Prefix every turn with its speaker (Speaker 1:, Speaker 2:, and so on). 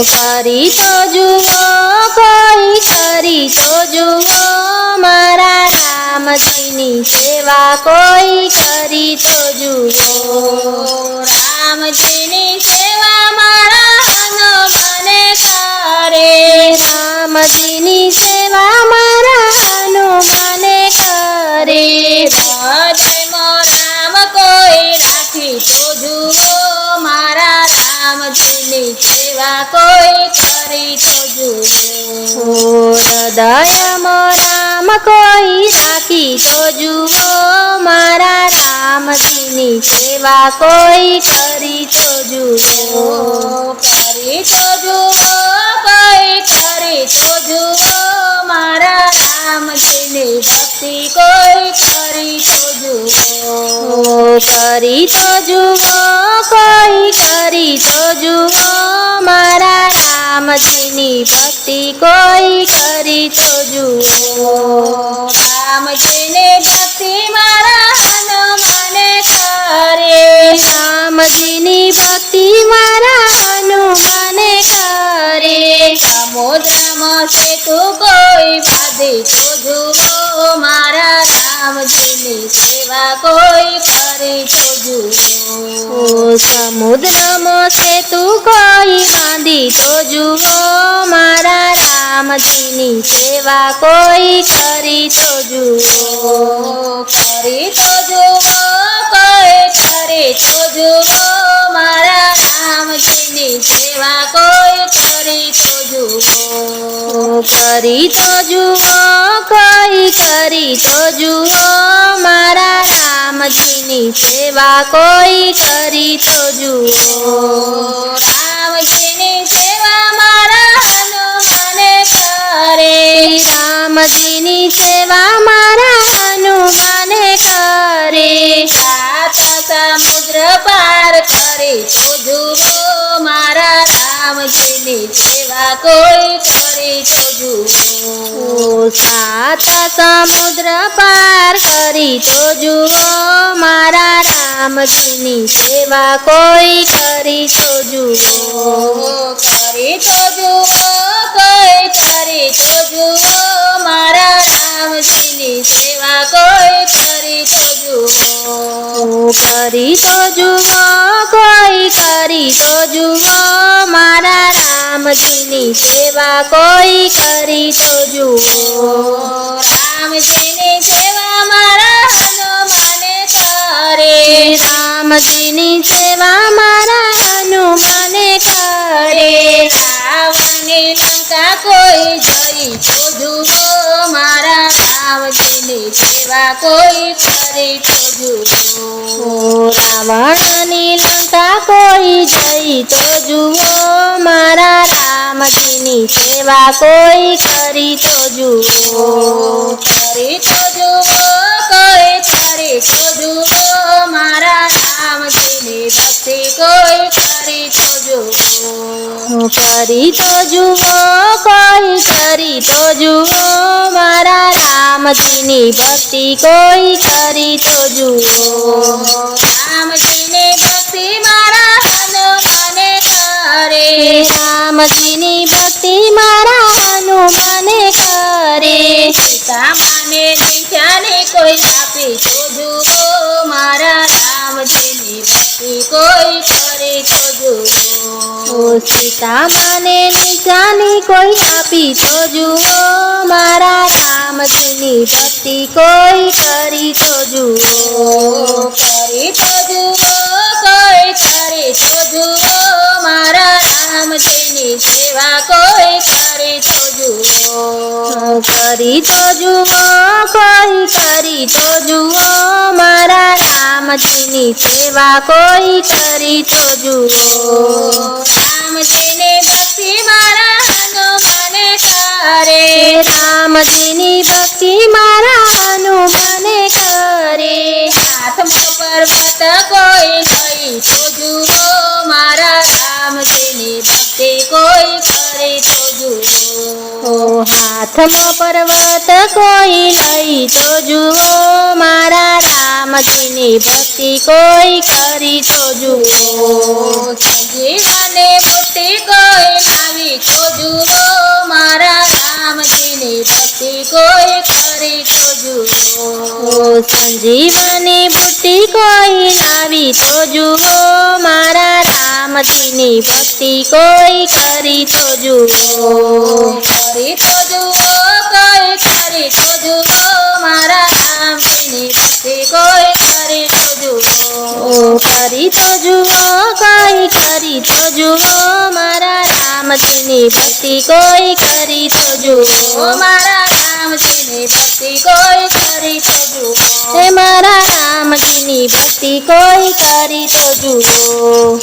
Speaker 1: કરી તો જુઓ, કોઈ કરી તો જુઓ, મારા રામજીની સેવા કોઈ કરી તો જુઓ।
Speaker 2: રામજીની સેવા મારા હનુમાને કરે,
Speaker 1: રામજીની સેવા મારા હનુમાને કરે।
Speaker 2: હૃદયમાં રામ કોઈ રાખી તો જુઓ, મારા રામજીની સેવા કોઈ કરી તો જુઓ।
Speaker 1: હૃદયમાં રામ કોઈ રાખી તો જુઓ, મારા રામજીની સેવા કોઈ કરી તો જુઓ।
Speaker 2: કરી તો જુઓ, કોઈ કરી તો જુઓ, મારા રામજીની ભક્તિ કોઈ કરી તો જુઓ।
Speaker 1: કરી તો જુઓ, કોઈ કરી તો જુઓ, મારા રામજીની ભક્તિ કોઈ કરી તો જુઓ।
Speaker 2: રામજીની ભક્તિ મારા હનુમાને કરે,
Speaker 1: રામજીની ભક્તિ મારા હનુમાને કરે।
Speaker 2: સમુદ્રમાં સેતુ કોઈ બાંધી તો જુઓ, મારા રામજીની સેવા કોઈ કરી તો જુઓ।
Speaker 1: સમુદ્રમાં સેતુ કોઈ બાંધી તો જુઓ, મારા રામજીની સેવા કોઈ કરી તો જુઓ।
Speaker 2: કરી તો જુઓ, કોઈ કરી તો જુઓ, મારા રામજીની સેવા કોઈ કરી તો જુઓ।
Speaker 1: કરી તો જુઓ, કોઈ કરી તો જુઓ, મારા રામજીની સેવા કોઈ કરી તો જુઓ।
Speaker 2: રામજીની સેવા મારા હનુમાને કરે,
Speaker 1: રામજીની સેવા મારા હનુમાને કરે।
Speaker 2: સાત સમુદ્ર પાર કરી તો જુઓ, મારા રામજીની સેવા કોઈ કરી તો જુઓ।
Speaker 1: સાત સમુદ્ર પાર કરી તો જુઓ, મારા રામજીની સેવા કોઈ કરી તો જુઓ।
Speaker 2: કરી તો જુઓ, કોઈ કરી તો જુઓ, મારા રામજીની સેવા કોઈ કરી તો જુઓ।
Speaker 1: કરી તો જુઓ, કોઈ કરી તો જુઓ, મારા રામજીની સેવા કોઈ કરી તો જુઓ।
Speaker 2: રામજીની સેવા મારા હનુમાને કરે,
Speaker 1: રામજીની સેવા મારા હનુમાને કરે।
Speaker 2: રાવણની લંકા કોઈ જઈ તો જુઓ, મારા રામજીની સેવા કોઈ કરી તો જુઓ।
Speaker 1: રાવણની લંકા કોઈ જઈ તો જુઓ, મારા રામજીની સેવા કોઈ કરી તો જુઓ।
Speaker 2: કરી તો જુઓ, કોઈ કરી તો જુઓ, મારા રામજીની ભક્તિ કોઈ કરી તો જુઓ।
Speaker 1: કરી તો જુઓ, કોઈ કરી તો જુઓ, મારા રામજીની ભક્તિ કોઈ કરી તો જુઓ।
Speaker 2: રામજીની ભક્તિ મારા હનુમાને કરે,
Speaker 1: રામજીની ભક્તિ મારા હનુમાને કરે।
Speaker 2: સીતા માને નિશાની કોઈ આપી તો જુઓ, મારા રામજીની ભક્તિ કોઈ કરે તો જુઓ।
Speaker 1: સીતા માને નિશાની કોઈ આપી તો જુઓ, મારા રામજીની ભક્તિ કોઈ કરી તો જુઓ।
Speaker 2: કરી તો જુઓ, કોઈ કરી તો જુઓ, મારા રામજીની સેવા કોઈ કરી તો જુઓ।
Speaker 1: કરી તો જુઓ, કોઈ કરી તો જુઓ, મારા રામજીની સેવા કોઈ કરી તો જુઓ।
Speaker 2: રામજીની ભક્તિ મારા હનુમાને કરે,
Speaker 1: રામજીની ભક્તિ મારા હનુમાને કરે।
Speaker 2: હાથમાં પર્વત કોઈ લઈ તો જુઓ, મારા રામજીની ભક્તિ કોઈ કરે તો જુઓ।
Speaker 1: હાથમાં પર્વત કોઈ લઈ તો જુઓ, મારા રામજીની ભક્તિ કોઈ કરી તો જુઓ।
Speaker 2: સંજીવની બુટ્ટી કોઈ લાવી કરી તો જુઓ મારા રામજીની ભક્તિ કોઈ કરી તો જુઓ
Speaker 1: સંજીવની બુટ્ટી કોઈ લાવી તો જુઓ મારા રામજીની ભક્તિ કોઈ કરી તો જુઓ
Speaker 2: કરી તો જુઓ કોઈ કરી તો જુઓ મારા રામજીની ભક્તિ કોઈ કરી તો જુઓ
Speaker 1: કરી તો જુઓ કોઈ કરી તો જુઓ મારા રામજીની ભક્તિ કોઈ કરી તો જુઓ
Speaker 2: મારા રામજીની ભક્તિ કોઈ કરી તો જુઓ
Speaker 1: હે મારા રામજીની ભક્તિ કોઈ કરી તો જુઓ